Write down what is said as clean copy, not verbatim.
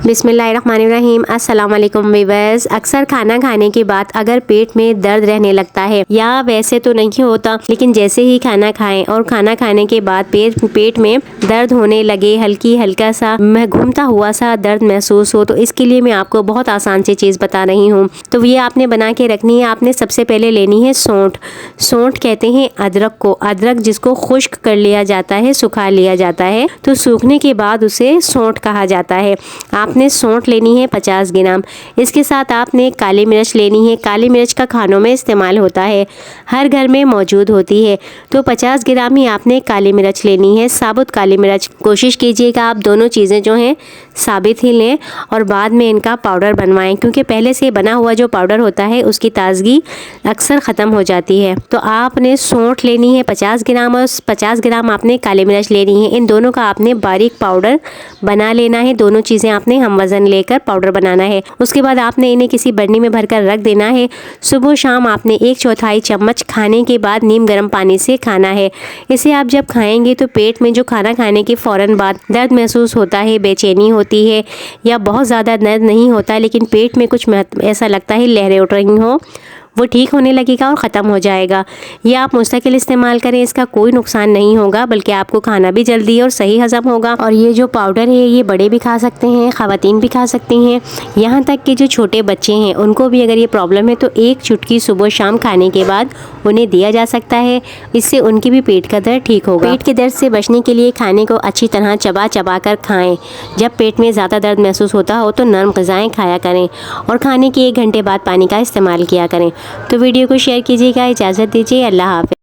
बिस्मिल्लाहिर्रहमानिर्रहीम। अस्सलाम वालेकुम व्यूअर्स। अक्सर खाना खाने के बाद अगर पेट में दर्द रहने लगता है, या वैसे तो नहीं होता, लेकिन जैसे ही खाना खाएं और खाना खाने के बाद पेट में दर्द होने लगे, हल्का सा घूमता हुआ सा दर्द महसूस हो, तो इसके लिए मैं आपको बहुत आसान सी चीज़ बता रही हूँ। तो ये आपने बना के रखनी है। आपने सबसे पहले लेनी है सौंठ। सौंठ कहते हैं अदरक को। अदरक जिसको खुश्क कर लिया जाता है, सुखा लिया जाता है, तो सूखने के बाद उसे सौंठ कहा जाता है। आपने सौंठ लेनी है 50 ग्राम। इसके साथ आपने काली मिर्च लेनी है। काली मिर्च का खानों में इस्तेमाल होता है, हर घर में मौजूद होती है, तो 50 ग्राम ही आपने काली मिर्च लेनी है, साबुत काली मिर्च। कोशिश कीजिएगा आप दोनों चीज़ें जो हैं साबित ही लें और बाद में इनका पाउडर बनवाएं, क्योंकि पहले से बना हुआ जो पाउडर होता है उसकी ताजगी अक्सर ख़त्म हो जाती है। तो आपने सौंठ लेनी है 50 ग्राम और 50 ग्राम आपने काली मिर्च लेनी है। इन दोनों का आपने बारीक पाउडर बना लेना है। दोनों चीज़ें आपने हम वज़न लेकर पाउडर बनाना है। उसके बाद आपने इन्हें किसी बर्नी में भरकर रख देना है। सुबह शाम आपने 1/4 चम्मच खाने के बाद नीम गर्म पानी से खाना है। इसे आप जब खाएंगे तो पेट में जो खाना खाने के फ़ौरन बाद दर्द महसूस होता है, बेचैनी होती है, या बहुत ज़्यादा दर्द नहीं होता लेकिन पेट में कुछ ऐसा लगता है लहरें उठ रही हों, वो ठीक होने लगेगा और ख़त्म हो जाएगा। ये आप मुस्तकिल इस्तेमाल करें, इसका कोई नुकसान नहीं होगा, बल्कि आपको खाना भी जल्दी और सही हज़म होगा। और ये जो पाउडर है ये बड़े भी खा सकते हैं, ख़वातीन भी खा सकती हैं, यहाँ तक कि जो छोटे बच्चे हैं उनको भी अगर ये प्रॉब्लम है तो एक चुटकी सुबह शाम खाने के बाद उन्हें दिया जा सकता है। इससे उनकी भी पेट का दर्द ठीक होगा। पेट के दर्द से बचने के लिए खाने को अच्छी तरह चबा चबा कर खाएँ। जब पेट में ज़्यादा दर्द महसूस होता हो तो नरम ग़िज़ाएँ खाया करें और खाने के 1 घंटे बाद पानी का इस्तेमाल किया करें। तो वीडियो को शेयर कीजिएगा। इजाज़त दीजिए। अल्लाह हाफ़िज़।